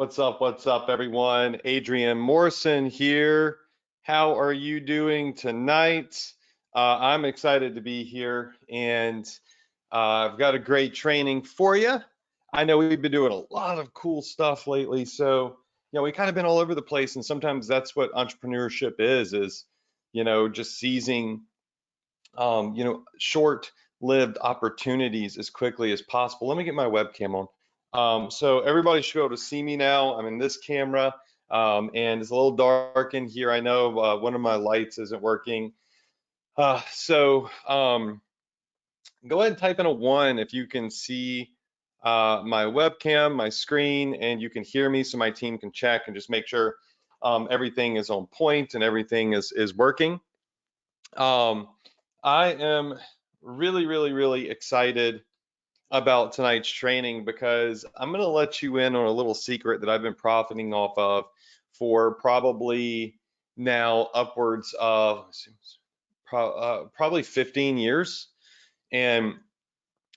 What's up, everyone? Adrian Morrison here. How are you doing tonight? I'm excited to be here, and I've got a great training for you. I know we've been doing a lot of cool stuff lately, so we kind of been all over the place, and sometimes that's what entrepreneurship is just seizing short-lived opportunities as quickly as possible. Let me get my webcam on. So everybody should be able to see me now. I'm in this camera, and it's a little dark in here. I know one of my lights isn't working. Go ahead and type in a 1 if you can see my webcam, my screen, and you can hear me so my team can check and just make sure everything is on point and everything is working. I am really excited about tonight's training because I'm going to let you in on a little secret that I've been profiting off of for probably now upwards of probably 15 years. And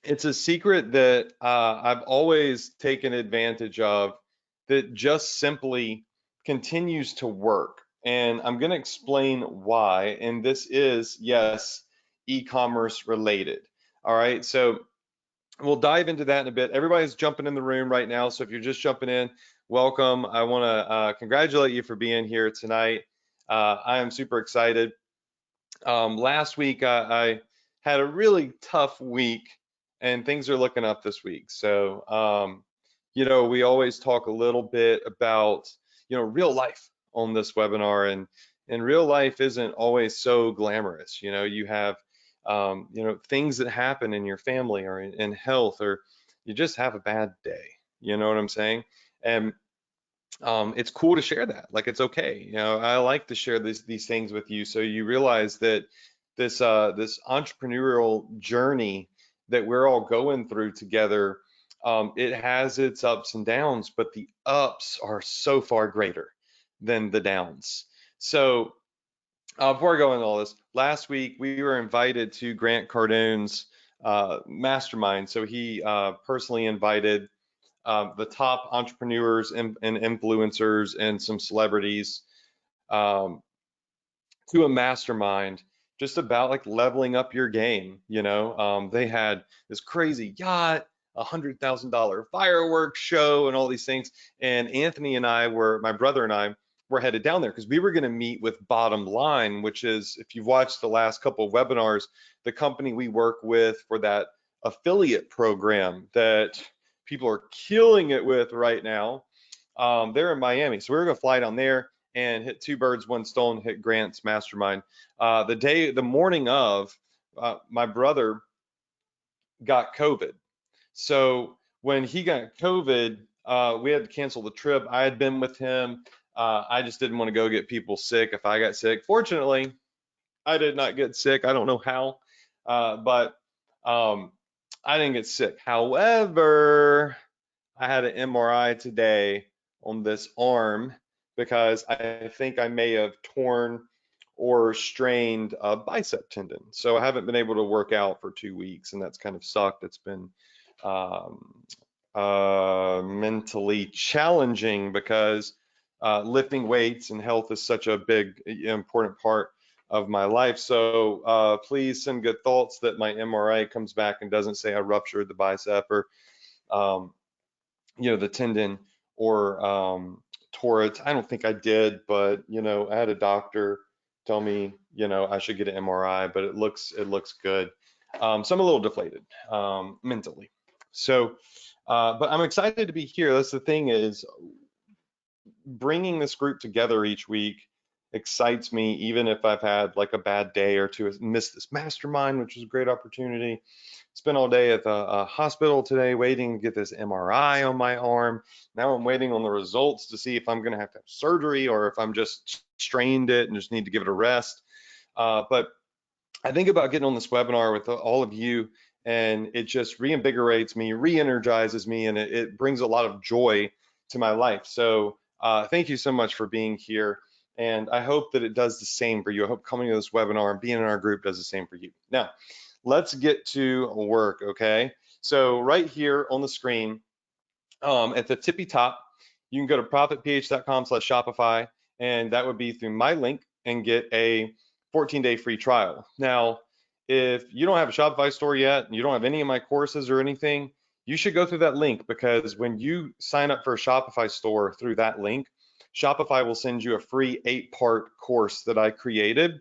it's a secret that I've always taken advantage of that just simply continues to work. And I'm going to explain why. And this is, yes, e-commerce related. All right. So we'll dive into that in a bit. Everybody's jumping in the room right now. So if you're just jumping in, welcome. I want to congratulate you for being here tonight. I am super excited. Last week, I had a really tough week and things are looking up this week. So, we always talk a little bit about, real life on this webinar, and real life isn't always so glamorous. You have, things that happen in your family or in health, or you just have a bad day. You know what I'm saying? And it's cool to share that. Like, it's okay. I like to share these things with you so you realize that this entrepreneurial journey that we're all going through together, it has its ups and downs, but the ups are so far greater than the downs. So before I go into all this, last week we were invited to Grant Cardone's mastermind. So he personally invited the top entrepreneurs and influencers and some celebrities to a mastermind just about like leveling up your game. They had this crazy yacht, $100,000 fireworks show, and all these things. And Anthony and my brother and I were headed down there because we were going to meet with Bottom Line, which is, if you've watched the last couple of webinars, the company we work with for that affiliate program that people are killing it with right now. They're in Miami. So we were going to fly down there and hit two birds, one stone, hit Grant's mastermind. The morning of, my brother got COVID. So when he got COVID, we had to cancel the trip. I had been with him. I just didn't want to go get people sick if I got sick. Fortunately, I did not get sick. I don't know how, but I didn't get sick. However, I had an MRI today on this arm because I think I may have torn or strained a bicep tendon. So I haven't been able to work out for 2 weeks, and that's kind of sucked. It's been mentally challenging because lifting weights and health is such a big, important part of my life. So please send good thoughts that my MRI comes back and doesn't say I ruptured the bicep or the tendon or tore it. I don't think I did, but I had a doctor tell me I should get an MRI, but it looks good. So I'm a little deflated mentally. So but I'm excited to be here. That's the thing, is bringing this group together each week excites me, even if I've had like a bad day or two. Missed this mastermind, which was a great opportunity. Spent all day at the hospital today waiting to get this MRI on my arm. Now I'm waiting on the results to see if I'm going to have surgery or if I'm just strained it and just need to give it a rest. But I think about getting on this webinar with all of you, and it just reinvigorates me, re-energizes me, and it brings a lot of joy to my life. So thank you so much for being here. And I hope that it does the same for you. I hope coming to this webinar and being in our group does the same for you. Now, let's get to work, okay? So right here on the screen, at the tippy top, you can go to profitph.com/Shopify, and that would be through my link, and get a 14-day free trial. Now, if you don't have a Shopify store yet, and you don't have any of my courses or anything, you should go through that link, because when you sign up for a Shopify store through that link, Shopify will send you a free 8-part course that I created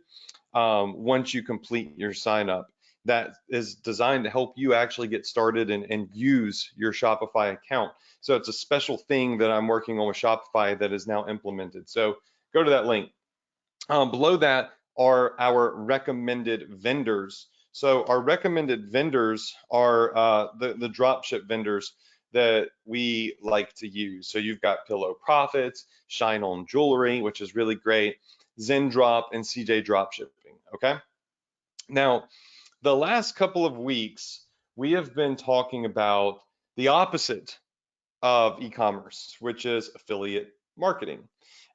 once you complete your sign up. That is designed to help you actually get started and use your Shopify account. So it's a special thing that I'm working on with Shopify that is now implemented. So go to that link. Below that are our recommended vendors. So our recommended vendors are the dropship vendors that we like to use. So you've got Pillow Profits, Shine On Jewelry, which is really great, Zen Drop, and CJ Dropshipping. Okay. Now, the last couple of weeks, we have been talking about the opposite of e-commerce, which is affiliate marketing.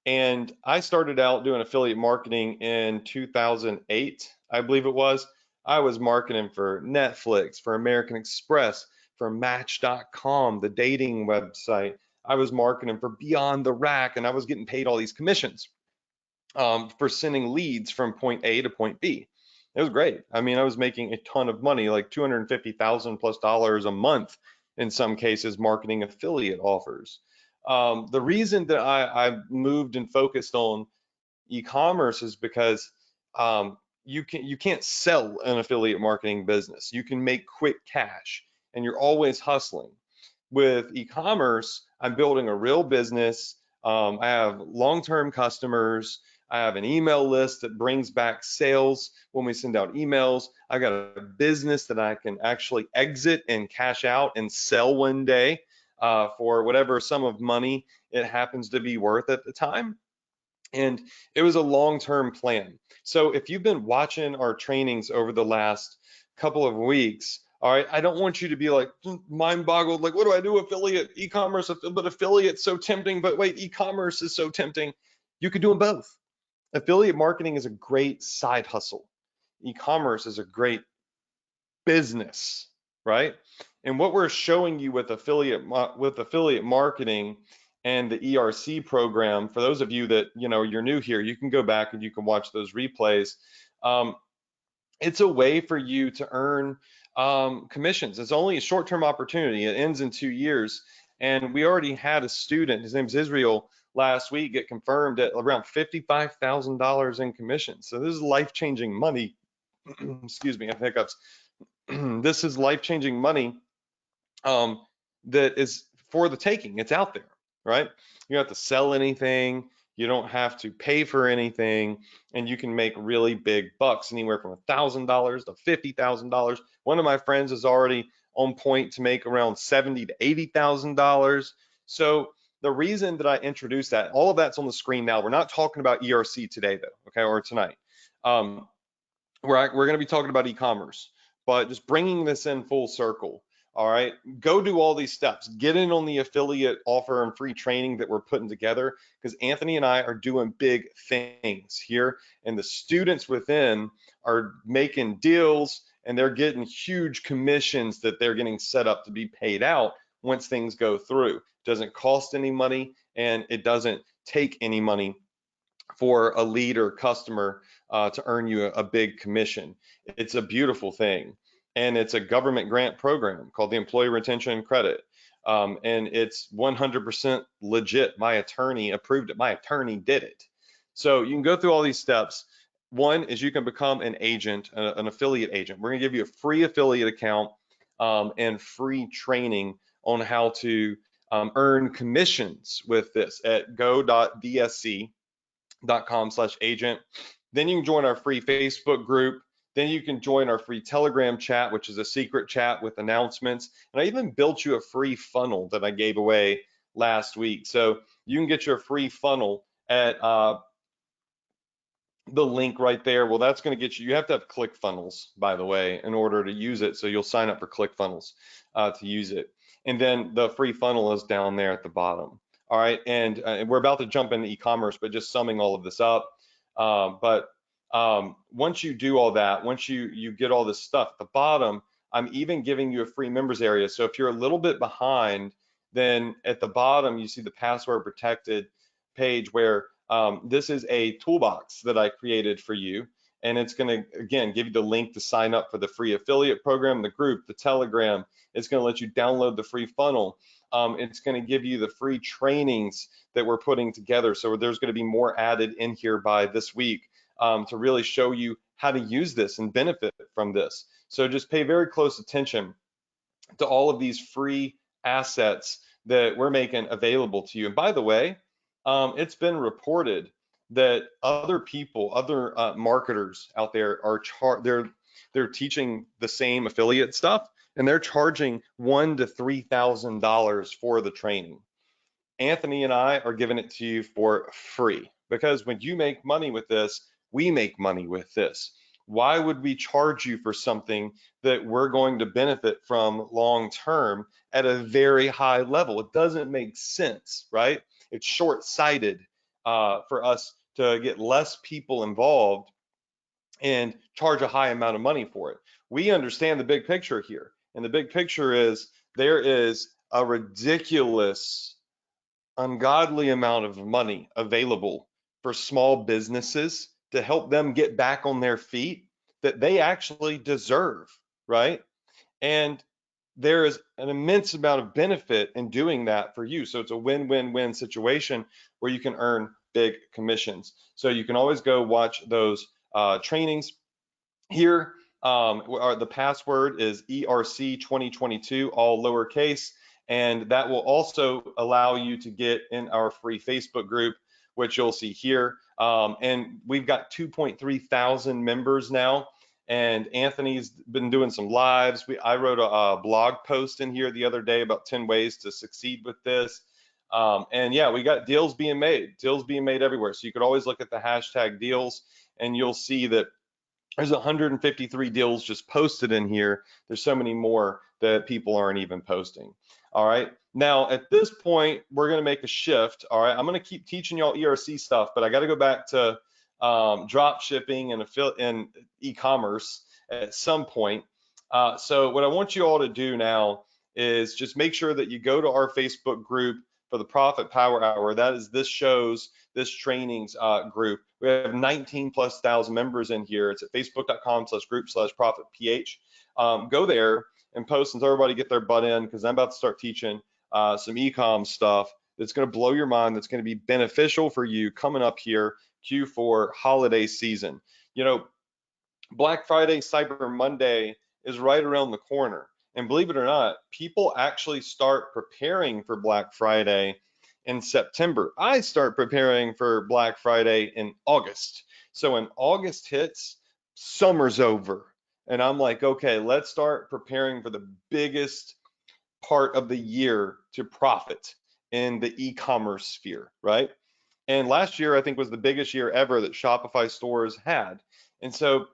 And I started out doing affiliate marketing in 2008, I believe it was. I was marketing for Netflix, for American Express, for Match.com, the dating website. I was marketing for Beyond the Rack, and I was getting paid all these commissions for sending leads from point A to point B. It was great. I mean, I was making a ton of money, like $250,000+ a month in some cases, marketing affiliate offers. The reason that I moved and focused on e-commerce is because you can't sell an affiliate marketing business. You can make quick cash, and you're always hustling. With e-commerce, I'm building a real business. I have long-term customers. I have an email list that brings back sales when we send out emails. I got a business that I can actually exit and cash out and sell one day for whatever sum of money it happens to be worth at the time. And it was a long-term plan. So if you've been watching our trainings over the last couple of weeks, all right, I don't want you to be like mind boggled, like, what do I do? Affiliate, e-commerce, but affiliate's so tempting, but wait, e-commerce is so tempting. You could do them both. Affiliate marketing is a great side hustle. E-commerce is a great business, right? And what we're showing you with affiliate marketing and the ERC program, for those of you that you're new here, you can go back and you can watch those replays. It's a way for you to earn commissions. It's only a short-term opportunity. It ends in 2 years, and we already had a student, his name's Israel, last week get confirmed at around $55,000 in commissions. So this is life-changing money. Excuse me, I have hiccups. This is life-changing money that is for the taking. It's out there, right? You don't have to sell anything. You don't have to pay for anything, and you can make really big bucks, anywhere from $1,000 to $50,000. One of my friends is already on point to make around $70,000 to $80,000. So the reason that I introduced that, all of that's on the screen now. We're not talking about ERC today, though, okay, or tonight. We're going to be talking about e-commerce, but just bringing this in full circle. All right, go do all these steps. Get in on the affiliate offer and free training that we're putting together, because Anthony and I are doing big things here, and the students within are making deals, and they're getting huge commissions that they're getting set up to be paid out once things go through. It doesn't cost any money, and it doesn't take any money for a lead or customer to earn you a big commission. It's a beautiful thing. And it's a government grant program called the Employee Retention Credit. And it's 100% legit. My attorney approved it. My attorney did it. So you can go through all these steps. One is you can become an agent, an affiliate agent. We're gonna give you a free affiliate account and free training on how to earn commissions with this at go.dsc.com/agent. Then you can join our free Facebook group. Then you can join our free Telegram chat, which is a secret chat with announcements. And I even built you a free funnel that I gave away last week. So you can get your free funnel at the link right there. Well, that's going to get you, you have to have ClickFunnels, by the way, in order to use it. So you'll sign up for ClickFunnels to use it. And then the free funnel is down there at the bottom. All right. And we're about to jump into e-commerce, but just summing all of this up. Once you do all that, once you get all this stuff at the bottom, I'm even giving you a free members area. So if you're a little bit behind then at the bottom you see the password protected page where this is a toolbox that I created for you. And it's going to, again, give you the link to sign up for the free affiliate program, the group, the Telegram. It's going to let you download the free funnel. It's going to give you the free trainings that we're putting together. So there's going to be more added in here by this week to really show you how to use this and benefit from this. So just pay very close attention to all of these free assets that we're making available to you. And by the way, it's been reported that other people, other marketers out there are they're teaching the same affiliate stuff, and they're charging $1,000 to $3,000 for the training. Anthony and I are giving it to you for free because when you make money with this, we make money with this. Why would we charge you for something that we're going to benefit from long term at a very high level? It doesn't make sense, right? It's short-sighted for us to get less people involved and charge a high amount of money for it. We understand the big picture here, and the big picture is there is a ridiculous, ungodly amount of money available for small businesses to help them get back on their feet that they actually deserve, right? And there is an immense amount of benefit in doing that for you. So it's a win-win-win situation where you can earn big commissions. So you can always go watch those trainings here. The password is ERC 2022, all lowercase. And that will also allow you to get in our free Facebook group, which you'll see here. And we've got 2.3 thousand members now. And Anthony's been doing some lives. I wrote a blog post in here the other day about 10 ways to succeed with this. And yeah, we got deals being made everywhere. So you could always look at the hashtag deals and you'll see that there's 153 deals just posted in here. There's so many more that people aren't even posting. All right. Now, at this point, we're going to make a shift. All right. I'm going to keep teaching y'all ERC stuff, but I got to go back to drop shipping and e-commerce at some point. So what I want you all to do now is just make sure that you go to our Facebook group for the Profit Power Hour. That is this trainings group. We have 19 plus thousand members in here. It's at facebook.com/group/profitph. Go there and post and everybody get their butt in because I'm about to start teaching some e-com stuff that's going to blow your mind, that's going to be beneficial for you coming up here Q4 holiday season. You know, Black Friday, Cyber Monday is right around the corner. And believe it or not, people actually start preparing for Black Friday in September. I start preparing for Black Friday in August. So when August hits, summer's over. And I'm like, okay, let's start preparing for the biggest part of the year to profit in the e-commerce sphere, right? And last year, I think, was the biggest year ever that Shopify stores had. And so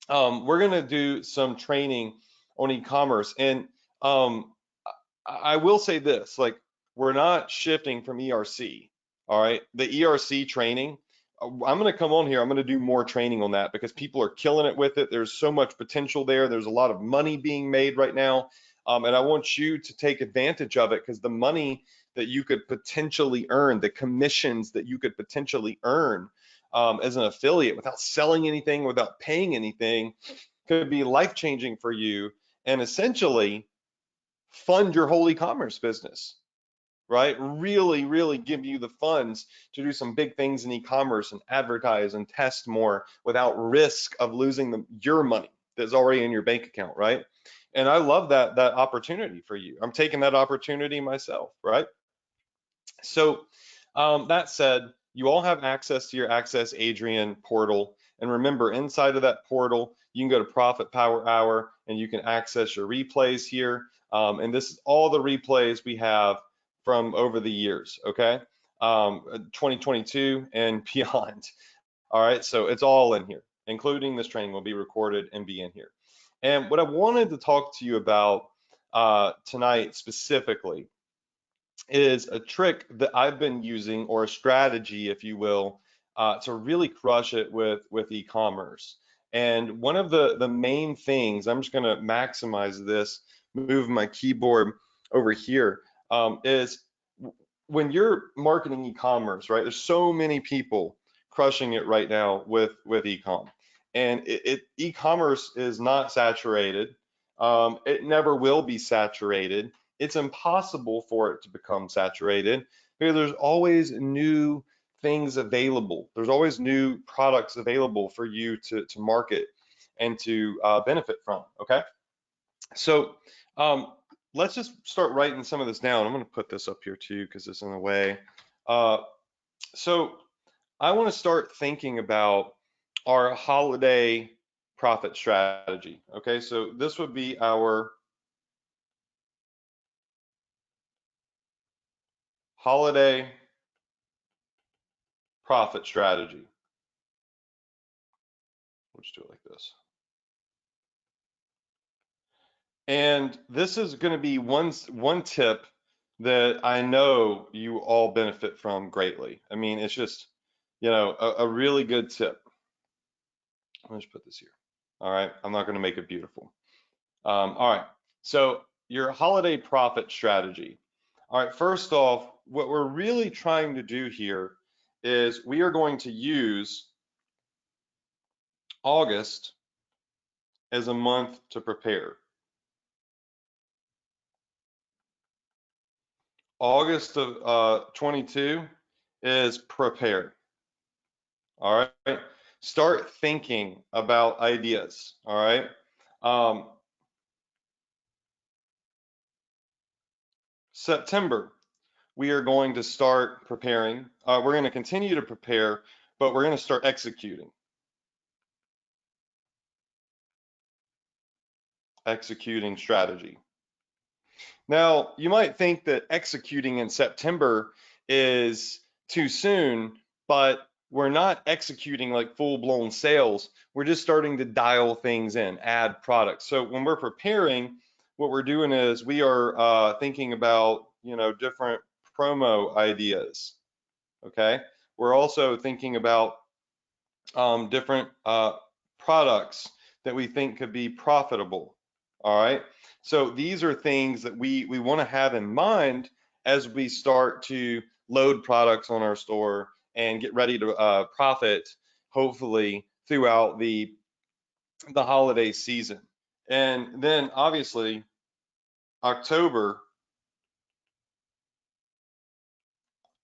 we're going to do some training on e-commerce. And I will say this, like, we're not shifting from ERC. All right. The ERC training, I'm going to come on here. I'm going to do more training on that because people are killing it with it. There's so much potential there. There's a lot of money being made right now. And I want you to take advantage of it because the money that you could potentially earn, the commissions that you could potentially earn as an affiliate without selling anything, without paying anything, could be life-changing for you and essentially fund your whole e-commerce business, right? Really, really give you the funds to do some big things in e-commerce and advertise and test more without risk of losing your money that's already in your bank account, right? And I love that opportunity for you. I'm taking that opportunity myself, right? So that said, you all have access to your Access Adrian portal. And remember, inside of that portal, you can go to Profit Power Hour and you can access your replays here. And this is all the replays we have from over the years, okay? 2022 and beyond. All right, so it's all in here, including this training will be recorded and be in here. And what I wanted to talk to you about tonight specifically is a trick that I've been using, or a strategy, if you will, to really crush it with e-commerce. And one of the main things, I'm just going to maximize this, move my keyboard over here. is when you're marketing e-commerce, right? There's so many people crushing it right now with e-com, and e-commerce is not saturated. It never will be saturated. It's impossible for it to become saturated because there's always new things available. There's always new products available for you to market and to benefit from. Okay, so um, let's just start writing some of this down. I'm going to put this up here too because it's in the way. Uh, so I want to start thinking about our holiday profit strategy. Okay, so this would be our holiday profit strategy. Let's do it like this. And this is going to be one tip that I know you all benefit from greatly. I mean, it's just, a really good tip. Let's put this here. All right, I'm not going to make it beautiful. All right, so your holiday profit strategy. All right, first off, what we're really trying to do here is we are going to use August as a month to prepare. August of 22 is prepare. All right, start thinking about ideas. All right. September, we are going to start preparing. We're going to continue to prepare, but we're going to start executing. Executing strategy. Now, you might think that executing in September is too soon, but we're not executing like full-blown sales. We're just starting to dial things in, add products. So when we're preparing, what we're doing is we are thinking about, different promo ideas. Okay. We're also thinking about different products that we think could be profitable. All right. So these are things that we want to have in mind as we start to load products on our store and get ready to profit, hopefully throughout the holiday season. And then obviously October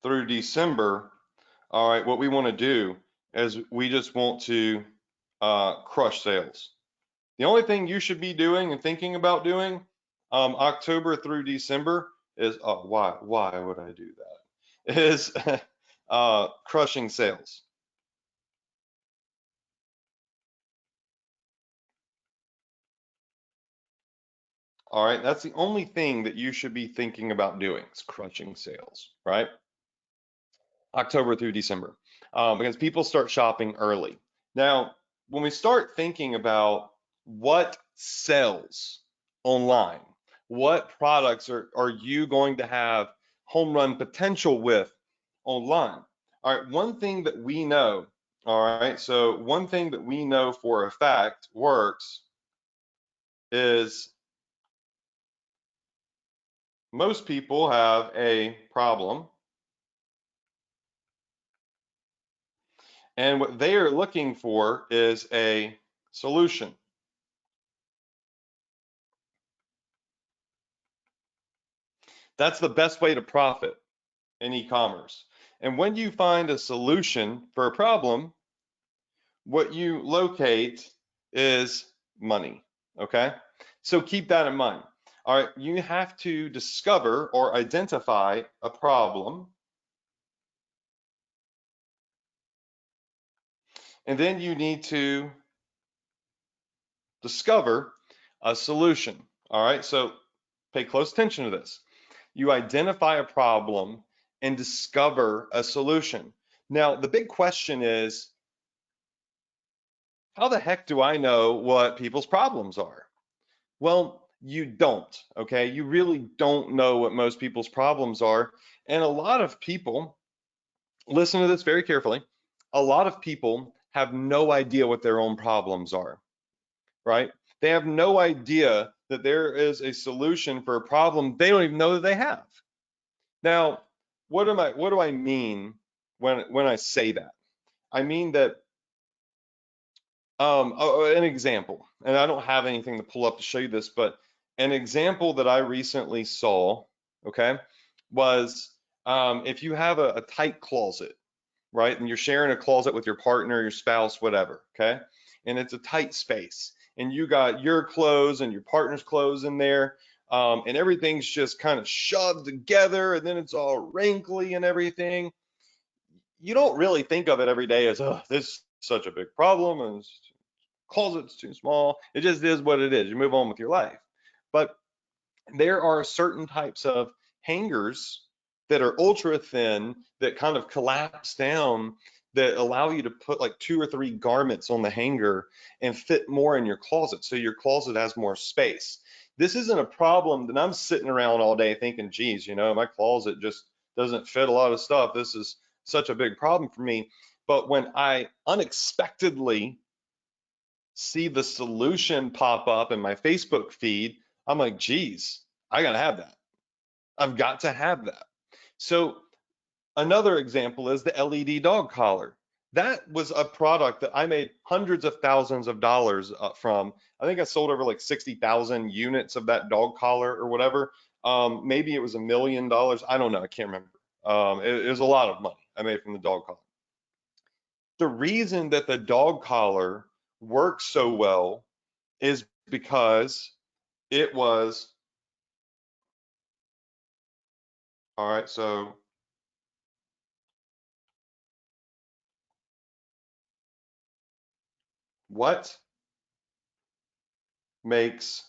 through December, all right, what we want to do is we just want to crush sales. The only thing you should be doing and thinking about doing October through December is why would I do that? Is crushing sales. All right, that's the only thing that you should be thinking about doing is crushing sales, right? October through December, because people start shopping early. Now, when we start thinking about what sells online, what products are you going to have home run potential with online? All right, one thing that we know, all right, so one thing that we know for a fact works is most people have a problem, and what they are looking for is a solution. That's the best way to profit in e-commerce. And when you find a solution for a problem, what you locate is money. Okay? So keep that in mind. All right, you have to discover or identify a problem, and then you need to discover a solution. All right, so pay close attention to this. You identify a problem and discover a solution. Now, the big question is, how the heck do I know what people's problems are? Well, you don't, okay? You really don't know what most people's problems are. And a lot of people, listen to this very carefully, a lot of people have no idea what their own problems are, right? They have no idea that there is a solution for a problem they don't even know that they have. Now, what do I mean when I say that? I mean that an example, and I don't have anything to pull up to show you this, but an example that I recently saw, okay, was if you have a tight closet, right, and you're sharing a closet with your partner, your spouse, whatever, okay, and it's a tight space, and you got your clothes and your partner's clothes in there, and everything's just kind of shoved together, and then it's all wrinkly and everything. You don't really think of it every day as, oh, this is such a big problem, and closet's too small. It just is what it is. You move on with your life. But there are certain types of hangers that are ultra thin that kind of collapse down that allow you to put like 2 or 3 garments on the hanger and fit more in your closet. So your closet has more space. This isn't a problem that I'm sitting around all day thinking, geez, my closet just doesn't fit a lot of stuff. This is such a big problem for me. But when I unexpectedly see the solution pop up in my Facebook feed, I'm like, geez, I gotta have that. I've got to have that. So another example is the LED dog collar. That was a product that I made hundreds of thousands of dollars from. I think I sold over like 60,000 units of that dog collar or whatever. Maybe it was $1 million. I don't know. I can't remember. It was a lot of money I made from the dog collar. The reason that the dog collar works so well is because it was, all right, so what makes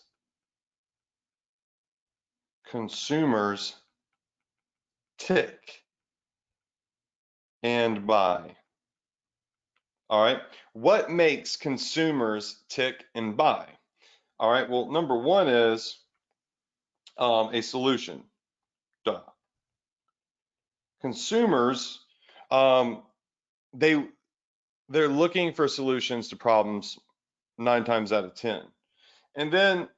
consumers tick and buy? All right, what makes consumers tick and buy? All right, well, number one is a solution. Duh. Consumers, um, they they're looking for solutions to problems 9 times out of 10. And then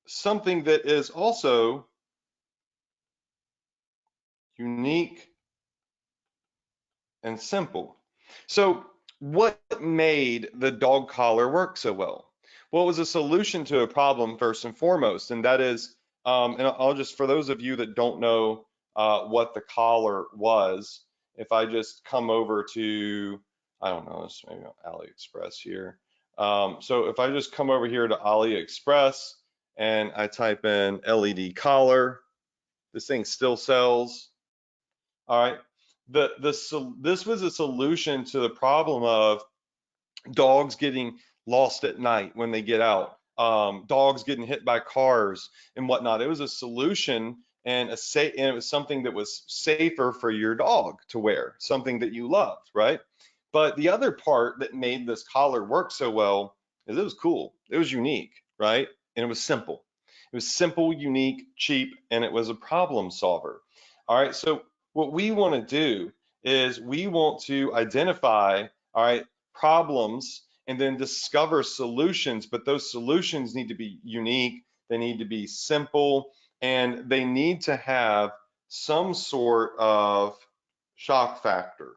something that is also unique and simple. So, what made the dog collar work so well? Well, it was a solution to a problem first and foremost, and that is, and I'll just, for those of you that don't know what the collar was, if I just come over to, I don't know, this maybe AliExpress here. So if I just come over here to AliExpress and I type in LED collar, this thing still sells. All right. This was a solution to the problem of dogs getting lost at night when they get out, dogs getting hit by cars and whatnot. It was a solution and and it was something that was safer for your dog to wear, something that you loved, right? But the other part that made this collar work so well is it was cool. It was unique, right? And it was simple. It was simple, unique, cheap, and it was a problem solver. All right. So what we want to do is we want to identify, all right, problems and then discover solutions, but those solutions need to be unique, they need to be simple, and they need to have some sort of shock factor.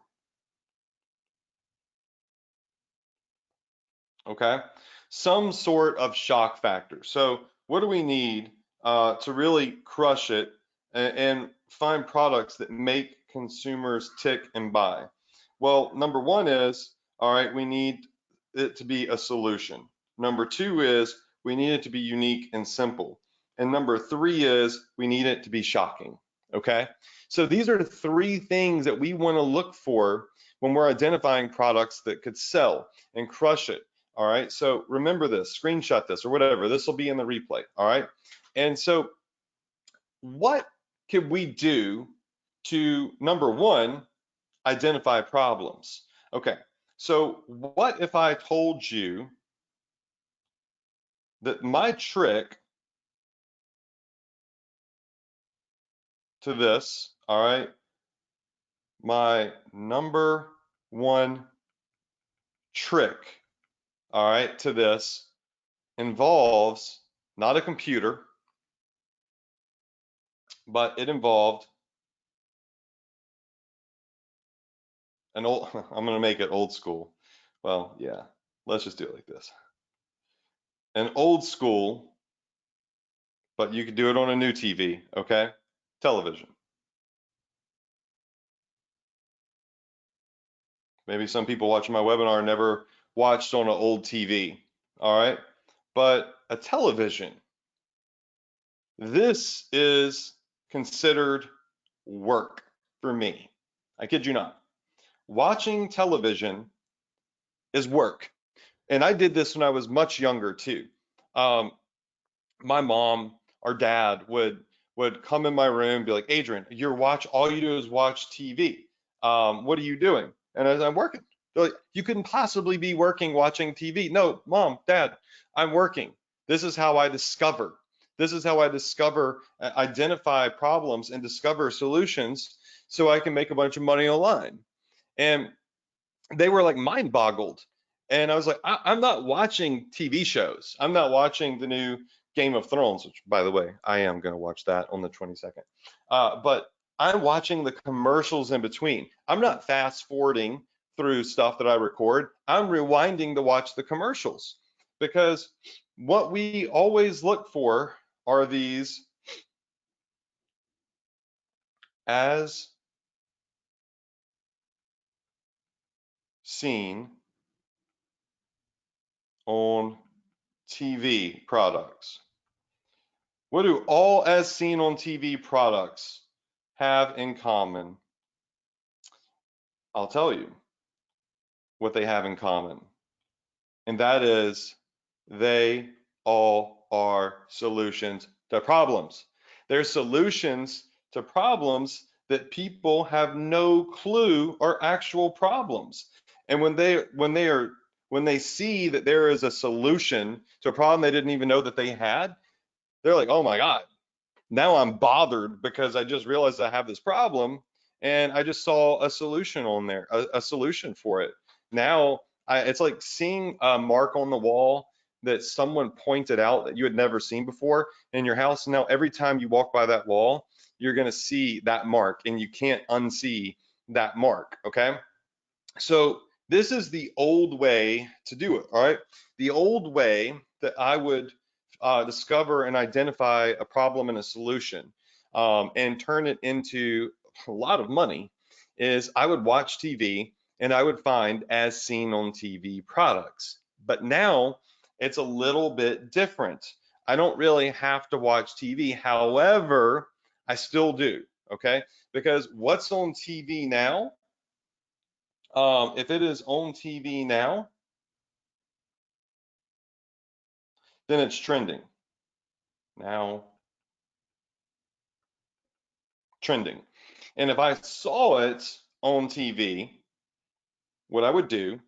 Okay, some sort of shock factor. So what do we need to really crush it and find products that make consumers tick and buy? Well, number one is, all right, we need it to be a solution. Number two is we need it to be unique and simple. And number three is we need it to be shocking. Okay, so these are the three things that we want to look for when we're identifying products that could sell and crush it. All right, so remember this, screenshot this or whatever. This will be in the replay. All right, and so what could we do to, number one, identify problems? Okay, so what if I told you that my trick to this, all right, my number one trick, all right, to this involves not a computer, but it involved I'm gonna make it old school. Well, yeah, let's just do it like this. An old school, but you could do it on a new TV, okay? Television. Maybe some people watching my webinar never watched on an old TV, all right? But a television, this is considered work for me. I kid you not. Watching television is work. And I did this when I was much younger too. Um, my mom or dad would come in my room and be like, Adrian, all you do is watch TV. What are you doing? And I'm working. They're like, you couldn't possibly be working watching TV. No, mom, dad, I'm working. This is how I discover. This is how I discover, identify problems and discover solutions so I can make a bunch of money online. And they were like mind boggled. And I was like, I'm not watching TV shows. I'm not watching the new Game of Thrones, which, by the way, I am going to watch that on the 22nd. But I'm watching the commercials in between. I'm not fast forwarding through stuff that I record. I'm rewinding to watch the commercials because what we always look for are these as seen on TV products. What do all as seen on TV products have in common? I'll tell you what they have in common, and that is they all are solutions to problems. They're solutions to problems that people have no clue are actual problems. And when they see that there is a solution to a problem they didn't even know that they had, they're like, oh my God, now I'm bothered because I just realized I have this problem and I just saw a solution on there, a solution for it. Now it's like seeing a mark on the wall that someone pointed out that you had never seen before in your house. Now, every time you walk by that wall, you're going to see that mark and you can't unsee that mark. Okay. So this is the old way to do it. All right. The old way that I would discover and identify a problem and a solution and turn it into a lot of money is I would watch TV and I would find as seen on TV products. But now it's a little bit different. I don't really have to watch TV. However, I still do. Okay. Because what's on TV now? If it is on TV now, then it's trending. Now, trending. And if I saw it on TV, what I would do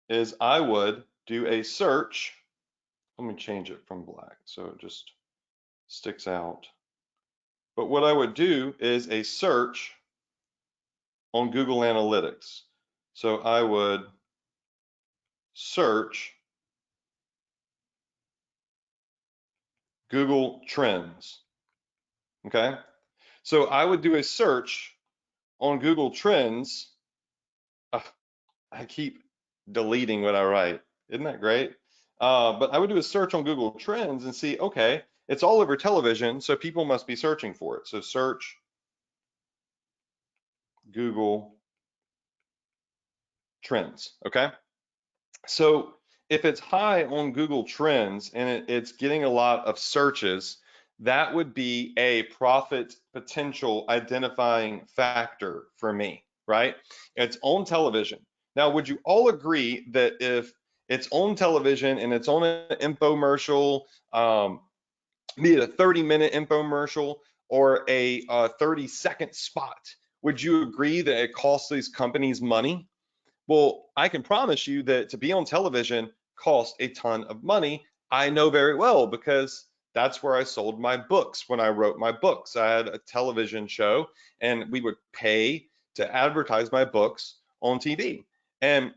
is I would do a search. Let me change it from black so it just sticks out. But what I would do is a search on Google Analytics. So I would search Google Trends. Okay. So I would do a search on Google Trends. I keep deleting what I write. Isn't that great? But I would do a search on Google Trends and see, okay, it's all over television, so people must be searching for it. So search Google Trends, okay? So if it's high on Google Trends and it's getting a lot of searches, that would be a profit potential identifying factor for me, right? It's on television. Now, would you all agree that if it's on television and it's on an infomercial, be it a 30-minute infomercial or a 30-second spot, would you agree that it costs these companies money? Well, I can promise you that to be on television costs a ton of money. I know very well because that's where I sold my books when I wrote my books. I had a television show and we would pay to advertise my books on TV. And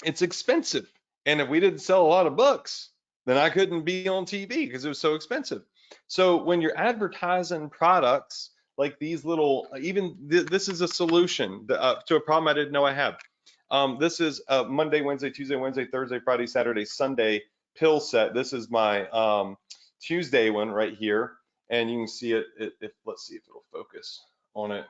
it's expensive. And if we didn't sell a lot of books, then I couldn't be on TV because it was so expensive. So when you're advertising products like these little, this is a solution to a problem I didn't know I had. This is Monday, Wednesday, Tuesday, Wednesday, Thursday, Friday, Saturday, Sunday pill set. This is my Tuesday one right here, and you can see it. If let's see if it'll focus on it.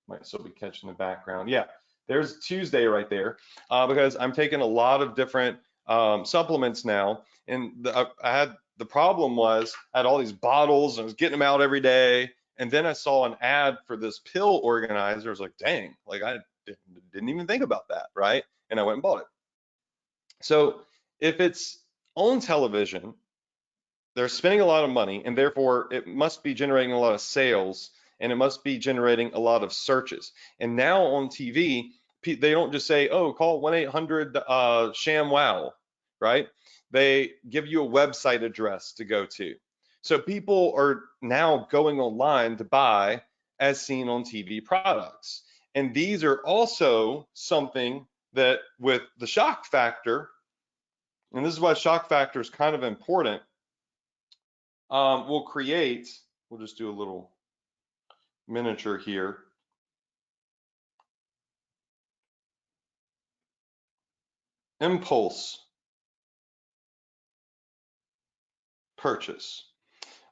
Might still be catching the background. Yeah, there's Tuesday right there, because I'm taking a lot of different supplements now, and I had the problem was I had all these bottles and I was getting them out every day, and then I saw an ad for this pill organizer. I was like, dang, like I didn't even think about that, right? And I went and bought it. So if it's on television, they're spending a lot of money, and therefore it must be generating a lot of sales, and it must be generating a lot of searches. And now on TV, they don't just say, oh, call 1-800 sham wow, right? They give you a website address to go to. So people are now going online to buy as seen on TV products. And these are also something that with the shock factor, and this is why shock factor is kind of important, we'll just do a little miniature here. Impulse purchase.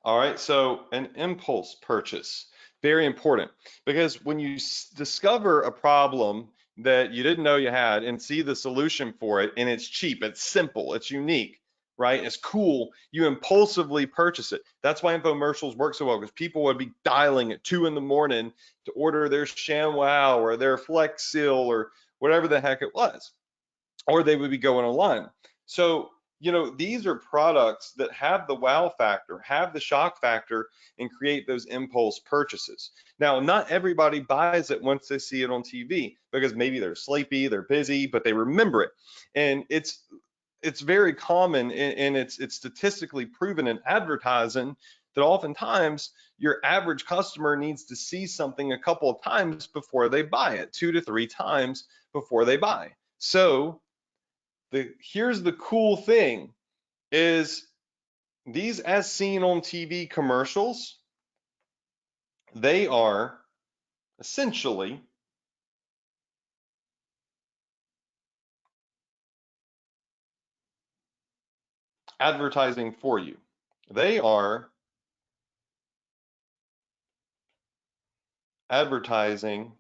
All right, so an impulse purchase, very important, because when you discover a problem that you didn't know you had and see the solution for it, and it's cheap, it's simple, it's unique, right? It's cool, you impulsively purchase it. That's why infomercials work so well, because people would be dialing at 2 in the morning to order their ShamWow or their Flex Seal or whatever the heck it was, or they would be going online. So these are products that have the wow factor, have the shock factor, and create those impulse purchases. Now, not everybody buys it once they see it on TV, because maybe they're sleepy, they're busy, but they remember it. And it's very common, and it's statistically proven in advertising that oftentimes your average customer needs to see something a couple of times before they buy it, 2 to 3 times before they buy. So here's the cool thing is these as seen on TV commercials, they are essentially advertising for you. They are advertising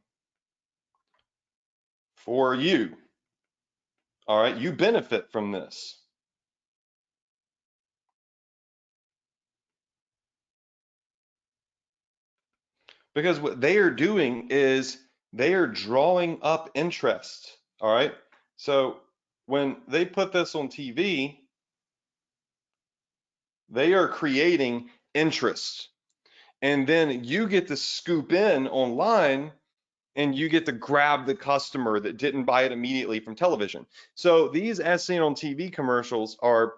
for you. All right, you benefit from this. Because what they are doing is they are drawing up interest. All right, so when they put this on TV, they are creating interest. And then you get to scoop in online, and you get to grab the customer that didn't buy it immediately from television. So these as seen on TV commercials are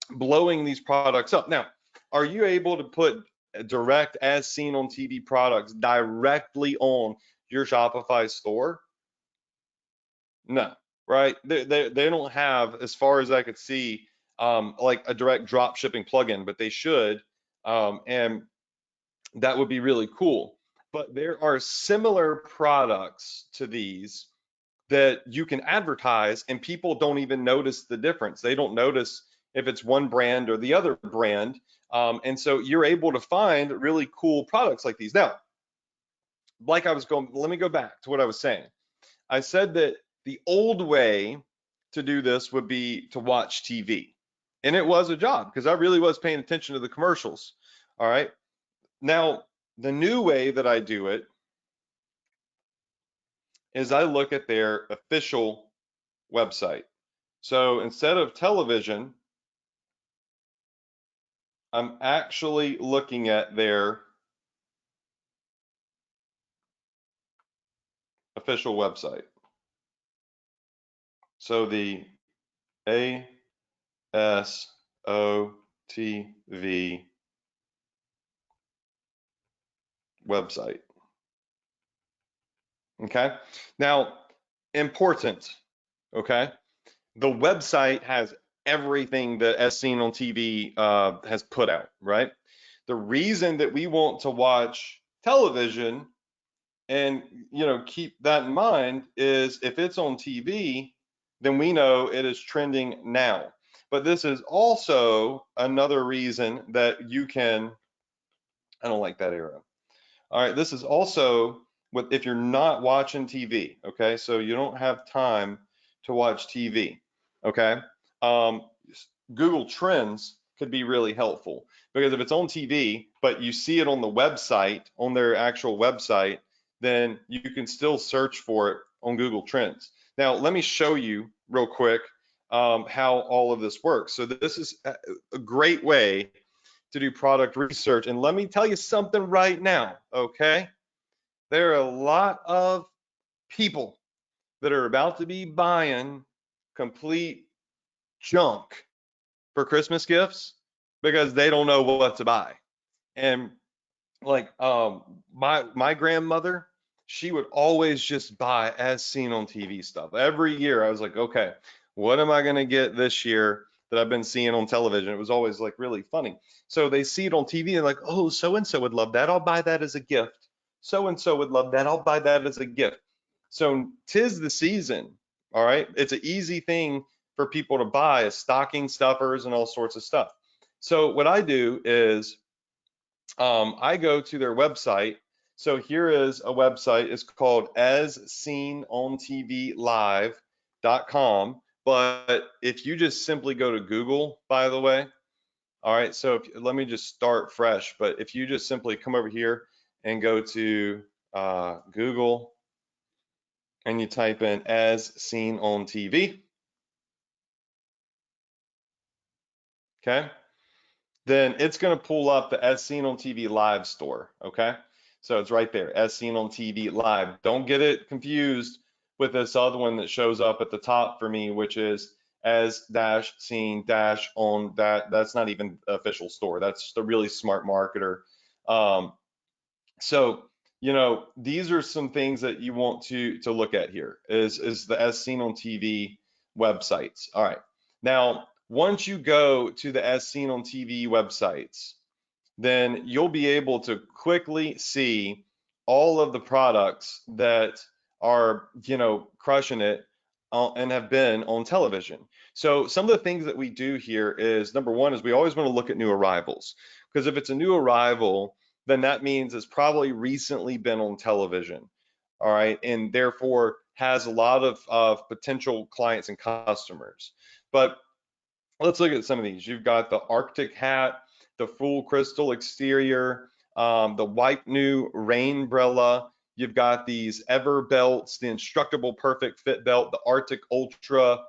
blowing these products up. Now, are you able to put direct as seen on TV products directly on your Shopify store? No, right? They don't have, as far as I could see, like a direct drop shipping plugin, but they should. And that would be really cool. But there are similar products to these that you can advertise, and people don't even notice the difference. They don't notice if it's one brand or the other brand. And so you're able to find really cool products like these. Now, like I was going, let me go back to what I was saying. I said that the old way to do this would be to watch TV. And it was a job, because I really was paying attention to the commercials. All right. Now, the new way that I do it is I look at their official website. So instead of television, I'm actually looking at their official website. So the ASOTV website. Okay. Now, important. Okay. The website has everything that as seen on TV has put out, right? The reason that we want to watch television, and keep that in mind, is if it's on TV, then we know it is trending now. But this is also another reason that you can, I don't like that arrow. All right, this is also if you're not watching TV, okay? So you don't have time to watch TV, okay? Um, Google Trends could be really helpful, because if it's on TV, but you see it on the website, on their actual website, then you can still search for it on Google Trends. Now, let me show you real quick how all of this works. So this is a great way to do product research. And let me tell you something right now, okay? There are a lot of people that are about to be buying complete junk for Christmas gifts because they don't know what to buy. And like my grandmother, she would always just buy as seen on TV stuff. Every year I was like, okay, what am I going to get this year that I've been seeing on television? It was always like really funny. So they see it on TV and like, oh, so and so would love that, I'll buy that as a gift. So and so would love that, I'll buy that as a gift. So 'tis the season. All right, it's an easy thing for people to buy as stocking stuffers and all sorts of stuff. So what I do is I go to their website. So here is a website. It's called asseenontvlive.com. But if you just simply go to Google, by the way, all right, so let me just start fresh. But if you just simply come over here and go to Google and you type in as seen on TV, okay? Then it's going to pull up the As Seen on TV Live store, okay? So it's right there, As Seen on TV Live. Don't get it confused with this other one that shows up at the top for me, which is as dash seen dash on that. That's not even official store. That's just a really smart marketer. Um, so these are some things that you want to look at here. Is the As Seen on TV websites. All right. Now, once you go to the As Seen on TV websites, then you'll be able to quickly see all of the products that are, crushing it and have been on television. So some of the things that we do here is, number one, is we always want to look at new arrivals, because if it's a new arrival, then that means it's probably recently been on television. All right, and therefore has a lot of potential clients and customers. But let's look at some of these. You've got the Arctic hat, the full crystal exterior, the white new rain umbrella. You've got these Ever belts, the Instructable Perfect Fit belt, the Arctic Ultra,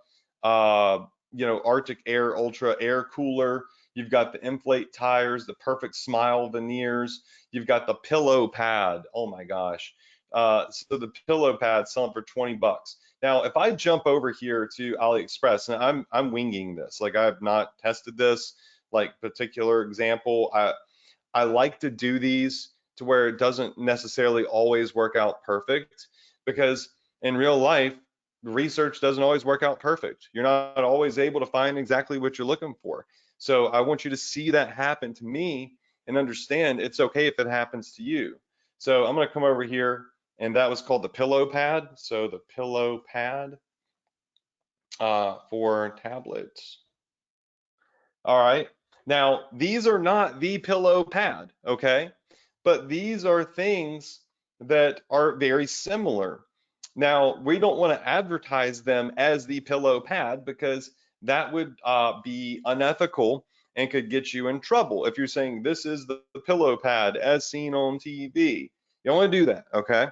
Arctic Air Ultra air cooler. You've got the inflate tires, the Perfect Smile veneers. You've got the pillow pad. Oh my gosh. So the pillow pad selling for 20 bucks. Now, if I jump over here to AliExpress, and I'm winging this, like I have not tested this like particular example. I like to do these to where it doesn't necessarily always work out perfect, because in real life, research doesn't always work out perfect. You're not always able to find exactly what you're looking for. So I want you to see that happen to me and understand it's okay if it happens to you. So I'm going to come over here, and that was called the pillow pad. So the pillow pad for tablets. All right. Now, these are not the pillow pad, okay? But these are things that are very similar. Now, we don't want to advertise them as the pillow pad, because that would be unethical and could get you in trouble. If you're saying this is the pillow pad as seen on TV, you don't want to do that, okay?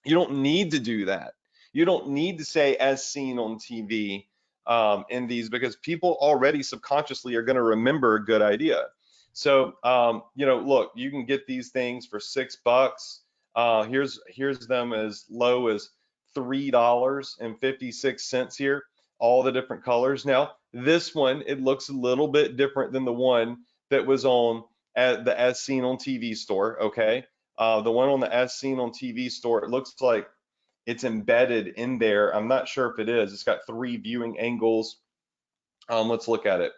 You don't need to do that. You don't need to say as seen on TV in these, because people already subconsciously are going to remember a good idea. So, look, you can get these things for $6. Here's them as low as $3.56 here, all the different colors. Now, this one, it looks a little bit different than the one that was on at the As Seen on TV store, okay? The one on the As Seen on TV store, it looks like it's embedded in there. I'm not sure if it is. It's got 3 viewing angles. Let's look at it.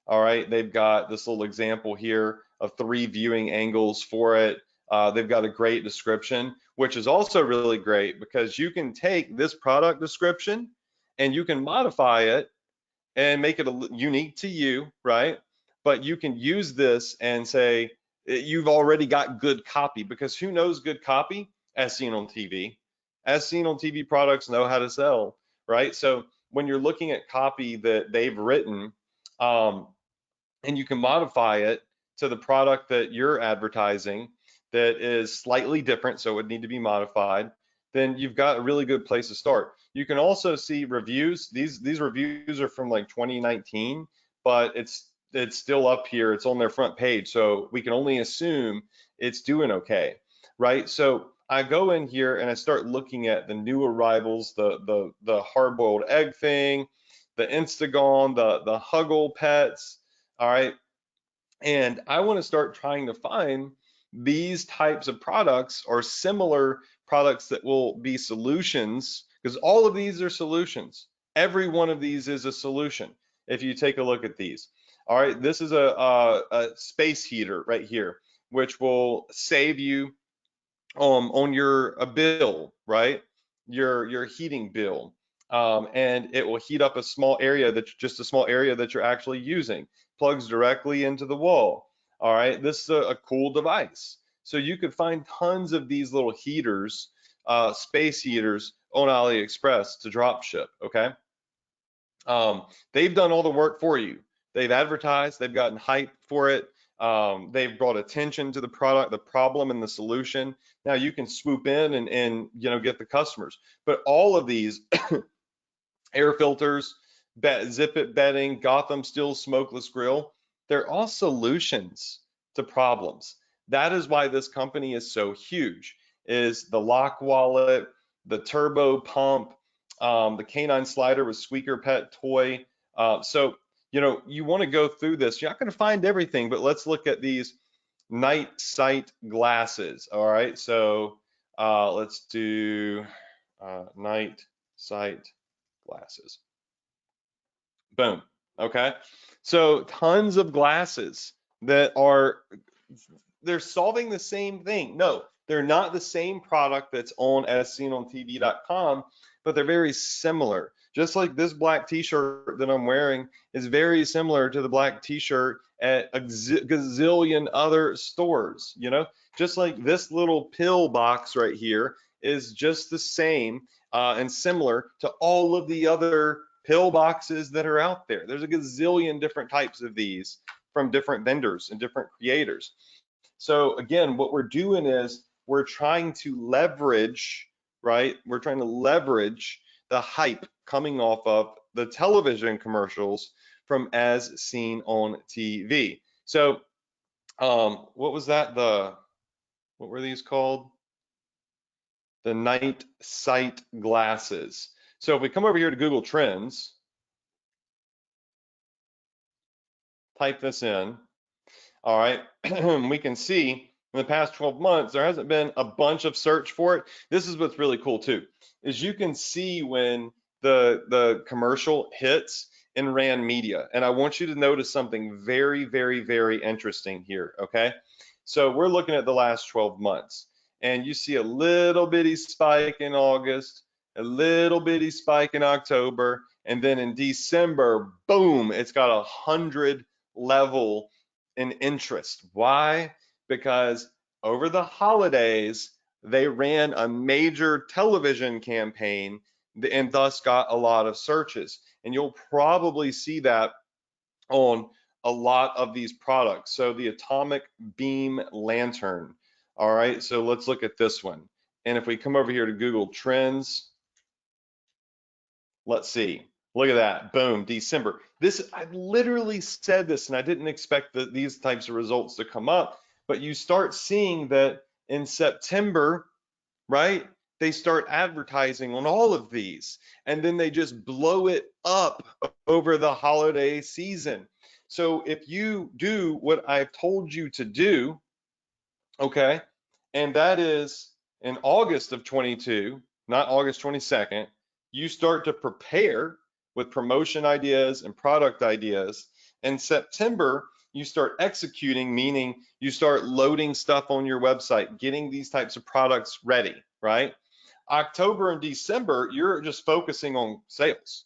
All right, they've got this little example here of 3 viewing angles for it. They've got a great description, which is also really great because you can take this product description and you can modify it and make it unique to you, right? But you can use this and say you've already got good copy, because who knows good copy? As seen on TV. As seen on TV, products know how to sell, right? So when you're looking at copy that they've written, um, and you can modify it to the product that you're advertising that is slightly different, so it would need to be modified, then you've got a really good place to start. You can also see reviews. These reviews are from like 2019, but it's still up here. It's on their front page, so we can only assume it's doing okay, right? So I go in here and I start looking at the new arrivals, the hard-boiled egg thing, the Instagon, the Huggle pets, all right. And I want to start trying to find these types of products or similar products that will be solutions, because all of these are solutions. Every one of these is a solution. If you take a look at these, all right, this is a space heater right here, which will save you on your a bill, right? Your heating bill. And it will heat up a small area, that's just a small area that you're actually using. Plugs directly into the wall. All right, this is a cool device. So you could find tons of these little heaters, space heaters on AliExpress to drop ship. Okay. They've done all the work for you. They've advertised, they've gotten hype for it. They've brought attention to the product, the problem, and the solution. Now you can swoop in and get the customers. But all of these air filters, zip it bedding, Gotham Steel smokeless grill, they're all solutions to problems. That is why this company is so huge. Is the lock wallet, the turbo pump, the canine slider with squeaker pet toy. So you want to go through this. You're not going to find everything, but let's look at these night sight glasses. All right, so let's do night sight glasses. Boom. Okay. So tons of glasses that they're solving the same thing. No, they're not the same product that's on asseenontv.com, but they're very similar. Just like this black t-shirt that I'm wearing is very similar to the black t-shirt at a gazillion other stores, just like this little pill box right here is just the same and similar to all of the other pill boxes that are out there. There's a gazillion different types of these from different vendors and different creators. So again, what we're doing is we're trying to leverage, right? We're trying to leverage the hype coming off of the television commercials from As Seen on TV. So what was that? What were these called? The night sight glasses. So if we come over here to Google Trends, type this in, all right, we can see in the past 12 months, there hasn't been a bunch of search for it. This is what's really cool too, is you can see when the commercial hits in ran media. And I want you to notice something very, very, very interesting here, okay? So we're looking at the last 12 months, and you see a little bitty spike in August, a little bitty spike in October, and then in December, boom, it's got 100 level in interest. Why? Because over the holidays, they ran a major television campaign and thus got a lot of searches. And you'll probably see that on a lot of these products. So the atomic beam lantern. All right, so let's look at this one. And if we come over here to Google Trends, let's see. Look at that. Boom, December. I literally said this, and I didn't expect these types of results to come up, but you start seeing that in September, right? They start advertising on all of these, and then they just blow it up over the holiday season. So if you do what I've told you to do, okay, and that is in August of 22, not August 22nd, you start to prepare with promotion ideas and product ideas. In September, you start executing, meaning you start loading stuff on your website, getting these types of products ready, right? October and December, you're just focusing on sales.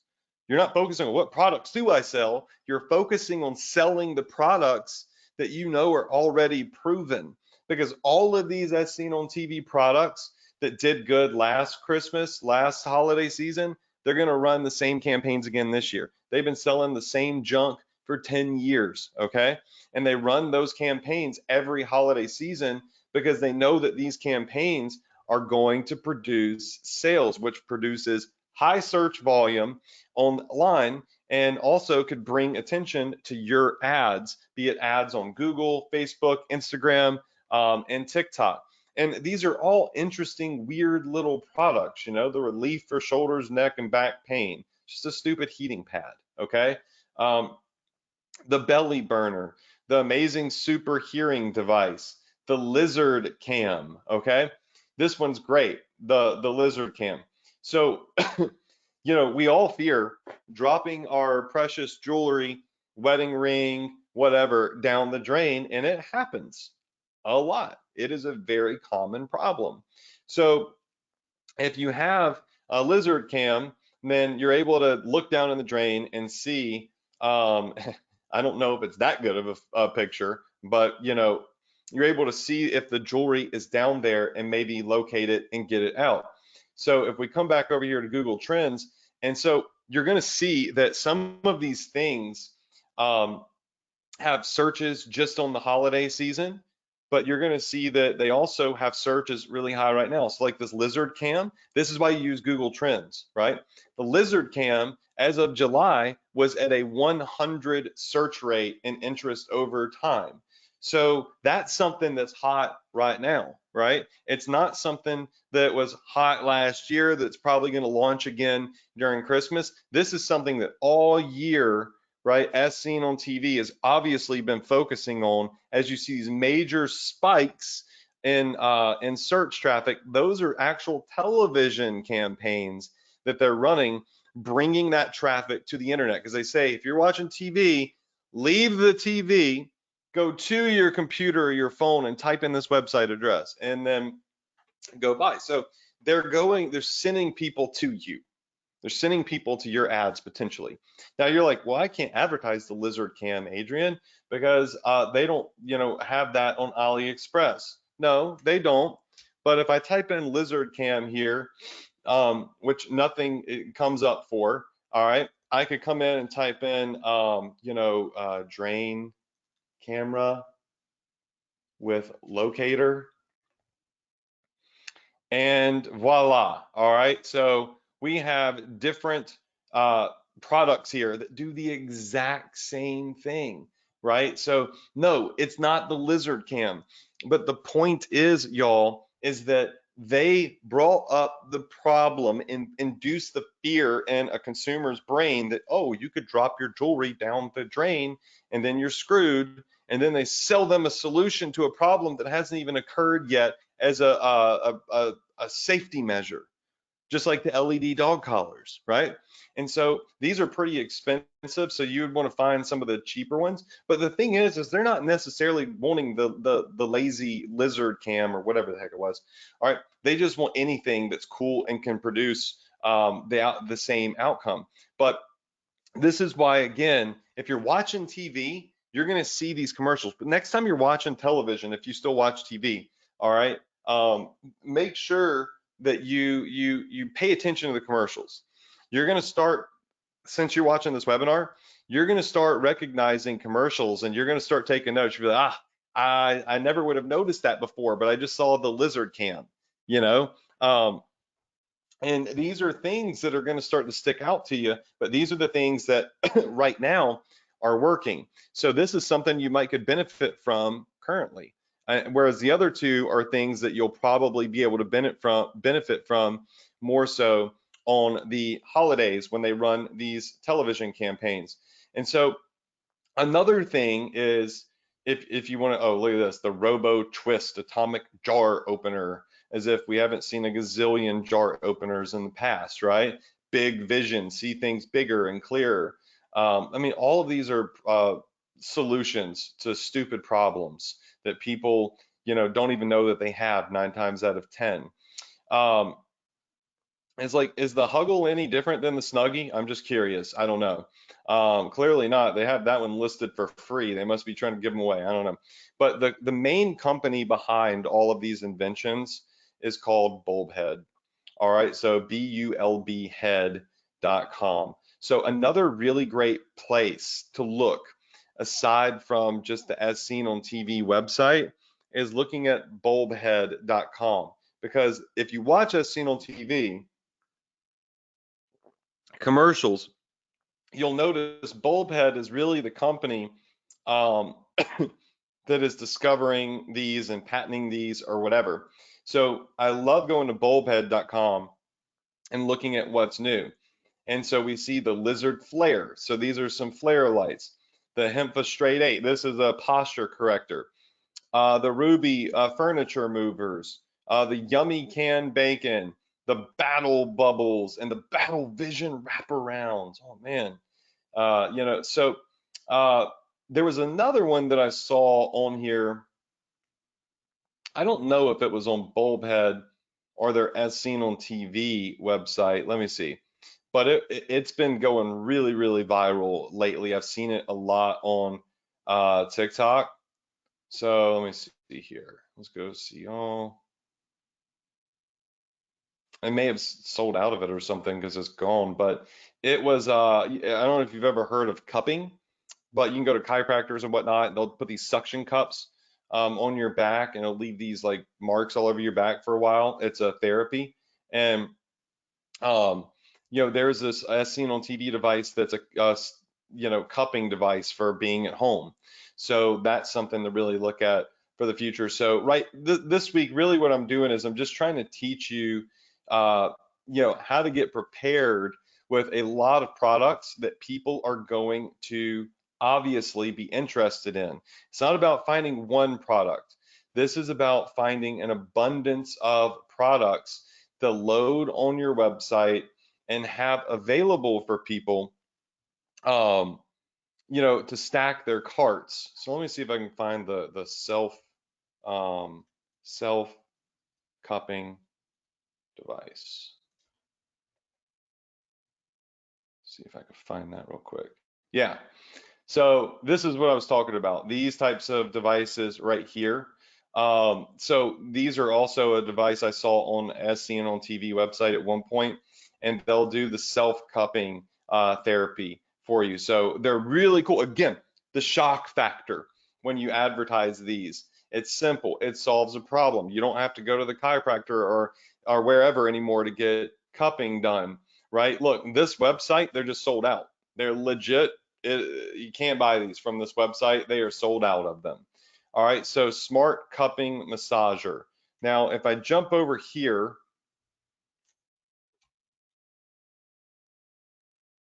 You're not focusing on what products do I sell. You're focusing on selling the products that you know are already proven. Because all of these as seen on TV products that did good last Christmas, last holiday season, they're going to run the same campaigns again this year. They've been selling the same junk for 10 years, okay? And they run those campaigns every holiday season because they know that these campaigns are going to produce sales, which produces high search volume online and also could bring attention to your ads, be it ads on Google, Facebook, Instagram, and TikTok. And these are all interesting, weird little products, you know, the relief for shoulders, neck, and back pain, just a stupid heating pad, okay? Um, the belly burner, the amazing super hearing device, the lizard cam, okay? This one's great, the lizard cam. So, you know, we all fear dropping our precious jewelry, wedding ring, whatever, down the drain, and it happens a lot. It is a very common problem. So, if you have a lizard cam, then you're able to look down in the drain and see. I don't know if it's that good of a picture, but you know, you're able to see if the jewelry is down there and maybe locate it and get it out. So if we come back over here to Google Trends, and so you're going to see that some of these things have searches just on the holiday season, but you're going to see that they also have searches really high right now. So like this lizard cam, this is why you use Google Trends, right? The lizard cam as of July was at a 100 search rate and interest over time. So that's something that's hot right now, right? It's not something that was hot last year that's probably going to launch again during Christmas. This is something that all year, right, as seen on TV, has obviously been focusing on. As you see these major spikes in search traffic, those are actual television campaigns that they're running, bringing that traffic to the internet. Because they say if you're watching TV, leave the TV, go to your computer or your phone and type in this website address, and then go by. So they're sending people to you. They're sending people to your ads potentially. Now you're like, well, I can't advertise the lizard cam, Adrian, because they don't, you know, have that on AliExpress. No, they don't. But if I type in lizard cam here, which nothing it comes up for, all right, I could come in and type in, drain camera with locator, and voila. All right, so we have different products here that do the exact same thing, right? So no, it's not the lizard cam, but the point is, y'all, is that they brought up the problem and induced the fear in a consumer's brain that, oh, you could drop your jewelry down the drain and then you're screwed. And then they sell them a solution to a problem that hasn't even occurred yet as a safety measure, just like the LED dog collars, right? And so these are pretty expensive, so you would want to find some of the cheaper ones. But the thing is they're not necessarily wanting the lazy lizard cam or whatever the heck it was. All right, they just want anything that's cool and can produce the same outcome. But this is why, again, if you're watching TV, you're going to see these commercials. But next time you're watching television, if you still watch TV, all right, make sure that you pay attention to the commercials. You're going to start, since you're watching this webinar, you're going to start recognizing commercials and you're going to start taking notes. You'll be like, I never would have noticed that before, but I just saw the lizard cam, you know. And these are things that are going to start to stick out to you, but these are the things that right now are working. So this is something you might could benefit from currently. Whereas the other two are things that you'll probably be able to benefit from more so on the holidays when they run these television campaigns. And so another thing is, if you want to, oh, look at this, the Robo Twist atomic jar opener, as if we haven't seen a gazillion jar openers in the past, right? Big vision, see things bigger and clearer. I mean, all of these are solutions to stupid problems that people, don't even know that they have 9 times out of 10. Um, it's like, is the Huggle any different than the Snuggie? I'm just curious. I don't know. Clearly not. They have that one listed for free. They must be trying to give them away. I don't know. But the main company behind all of these inventions is called Bulbhead. All right, so bulbhead.com. So another really great place to look, aside from just the As Seen on TV website, is looking at bulbhead.com. Because if you watch As Seen on TV commercials, you'll notice Bulbhead is really the company um, that is discovering these and patenting these or whatever. So I love going to bulbhead.com and looking at what's new. And so we see the lizard flare. So these are some flare lights. The Hempha Straight 8. This is a posture corrector. The Ruby furniture movers. The Yummy Can Bacon. The Battle Bubbles and the Battle Vision wraparounds. Oh man. So there was another one that I saw on here. I don't know if it was on Bulbhead or their As Seen on TV website. Let me see. But it's been going really, really viral lately. I've seen it a lot on TikTok. So let me see here. Let's go see all. I may have sold out of it or something because it's gone, but it was I don't know if you've ever heard of cupping, but you can go to chiropractors and whatnot, and they'll put these suction cups on your back, and it'll leave these like marks all over your back for a while. It's a therapy. And um, there's this as seen on TV device that's a cupping device for being at home. So that's something to really look at for the future. So right this week, really what I'm doing is I'm just trying to teach you, how to get prepared with a lot of products that people are going to obviously be interested in. It's not about finding one product. This is about finding an abundance of products to load on your website and have available for people, um, to stack their carts. So let me see if I can find the self cupping device. See if I can find that real quick. Yeah. So this is what I was talking about. These types of devices right here. So these are also a device I saw on As Seen on TV website at one point, and they'll do the self-cupping therapy for you. So they're really cool. Again, the shock factor when you advertise these. It's simple. It solves a problem. You don't have to go to the chiropractor or wherever anymore to get cupping done, right? Look, this website, they're just sold out. They're legit. You can't buy these from this website. They are sold out of them. All right, so smart cupping massager. Now, if I jump over here,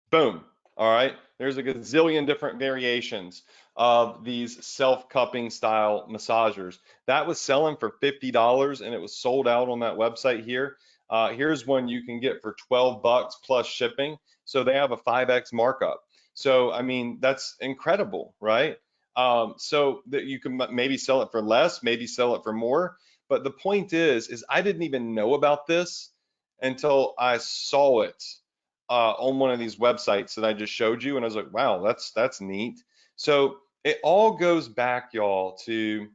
boom. All right, there's a gazillion different variations of these self-cupping style massagers. That was selling for $50 and it was sold out on that website here. Here's one you can get for 12 bucks plus shipping. So they have a 5x markup. So, I mean, that's incredible, right? So that you can maybe sell it for less, maybe sell it for more. But the point is I didn't even know about this until I saw it on one of these websites that I just showed you, and I was like, wow, that's neat. So it all goes back, y'all, to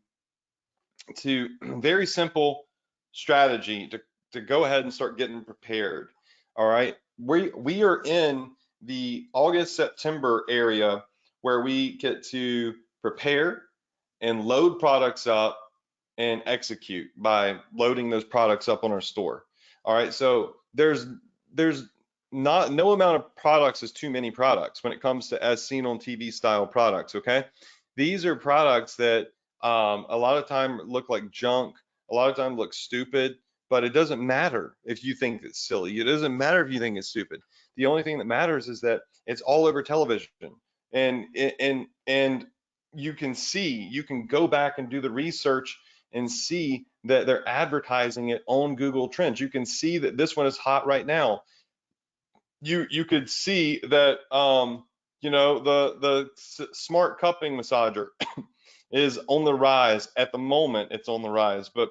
very simple strategy to go ahead and start getting prepared. All right, we are in the August September area where we get to prepare and load products up and execute by loading those products up on our store. All right, so there's not no amount of products is too many products when it comes to As Seen on TV style products. Okay, these are products that a lot of time look like junk, a lot of time look stupid, but it doesn't matter if you think it's silly. It doesn't matter if you think it's stupid. The only thing that matters is that it's all over television, and you can go back and do the research and see that they're advertising it on Google Trends. You can see that this one is hot right now. You could see that You know, the smart cupping massager is on the rise at the moment. It's on the rise, but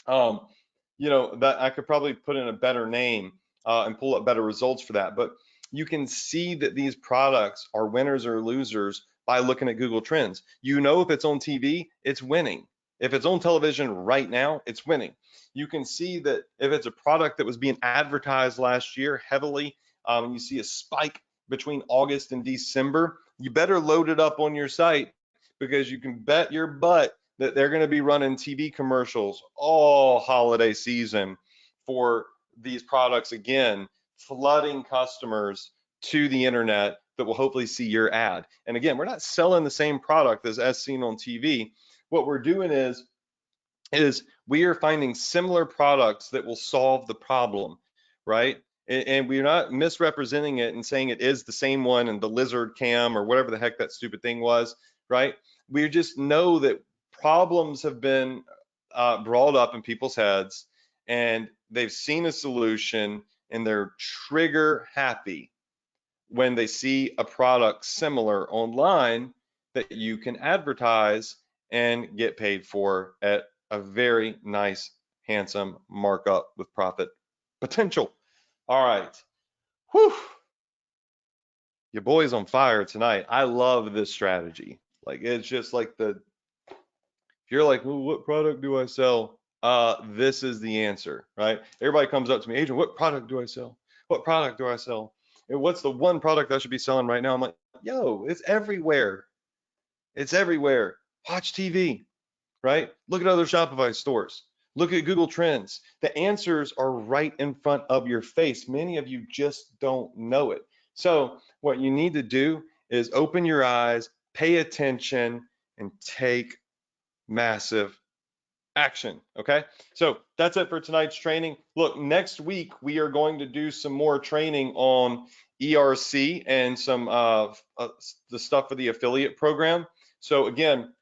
um, you know, that I could probably put in a better name and pull up better results for that. But you can see that these products are winners or losers by looking at Google Trends. You know, if it's on TV, it's winning. If it's on television right now, it's winning. You can see that if it's a product that was being advertised last year heavily, you see a spike between August and December, you better load it up on your site because you can bet your butt that they're going to be running TV commercials all holiday season for these products again, flooding customers to the internet that will hopefully see your ad. And again, we're not selling the same product as seen on TV. What we're doing is we are finding similar products that will solve the problem, right? And we're not misrepresenting it and saying it is the same one and the lizard cam or whatever the heck that stupid thing was, right? We just know that problems have been brought up in people's heads and they've seen a solution and they're trigger happy when they see a product similar online that you can advertise and get paid for at a very nice, handsome markup with profit potential. All right. Whew. Your boy's on fire tonight. I love this strategy. Like it's just like if you're like, well, what product do I sell? This is the answer, right? Everybody comes up to me, Adrian, what product do I sell? What product do I sell? And what's the one product I should be selling right now? I'm like, yo, it's everywhere. It's everywhere. Watch TV, right? Look at other Shopify stores. Look at Google Trends. The answers are right in front of your face. Many of you just don't know it. So what you need to do is open your eyes, pay attention, and take massive action. Okay, so that's it for tonight's training. Look, next week we are going to do some more training on ERC and some the stuff for the affiliate program. So again,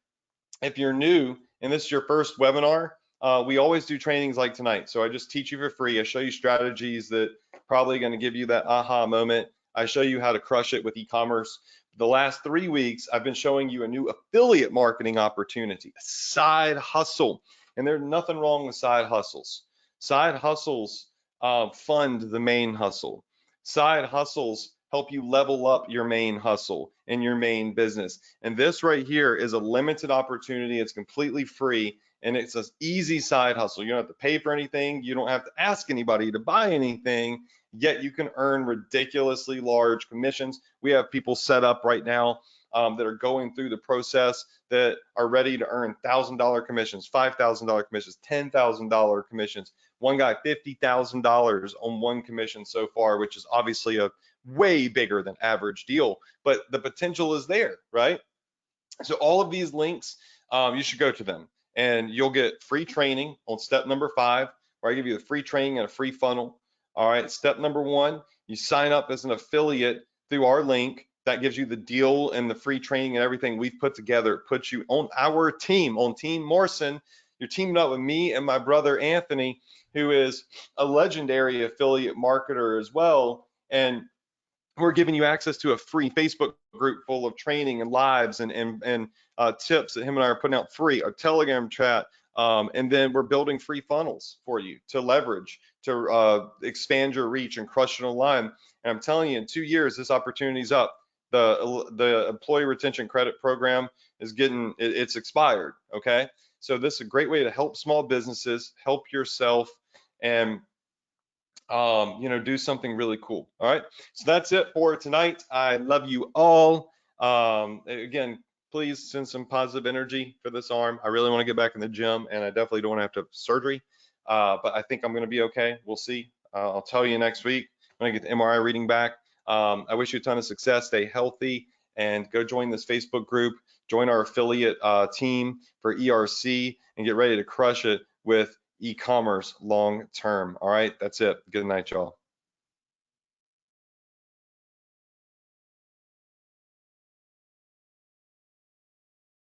if you're new and this is your first webinar, we always do trainings like tonight. So I just teach you for free. I show you strategies that probably going to give you that aha moment. I show you how to crush it with e-commerce. The last 3 weeks, I've been showing you a new affiliate marketing opportunity, a side hustle. And there's nothing wrong with side hustles. Side hustles fund the main hustle. Side hustles help you level up your main hustle and your main business. And this right here is a limited opportunity. It's completely free and it's an easy side hustle. You don't have to pay for anything. You don't have to ask anybody to buy anything, yet you can earn ridiculously large commissions. We have people set up right now that are going through the process that are ready to earn $1,000 commissions, $5,000 commissions, $10,000 commissions. One guy, $50,000 on one commission so far, which is obviously a way bigger than average deal, but the potential is there, right? So all of these links, you should go to them and you'll get free training on step number 5, where I give you the free training and a free funnel. All right, step number 1, you sign up as an affiliate through our link. That gives you the deal and the free training and everything we've put together. It puts you on our team, on Team Morrison. You're teaming up with me and my brother Anthony, who is a legendary affiliate marketer as well. And we're giving you access to a free Facebook group full of training and lives and tips that him and I are putting out free, a Telegram chat, and then we're building free funnels for you to leverage, to expand your reach and crush it online. And I'm telling you, in 2 years, this opportunity's up. The employee retention credit program is it's expired, okay? So this is a great way to help small businesses, help yourself, and do something really cool. All right, so that's it for tonight. I love you all. Again, please send some positive energy for this arm. I really want to get back in the gym, and I definitely don't want to have to have surgery, but I think I'm going to be okay. We'll see. I'll tell you next week when I get the MRI reading back. I wish you a ton of success. Stay healthy and go join this Facebook group. Join our affiliate team for ERC and get ready to crush it with e-commerce long term. All right, that's it. Good night, y'all.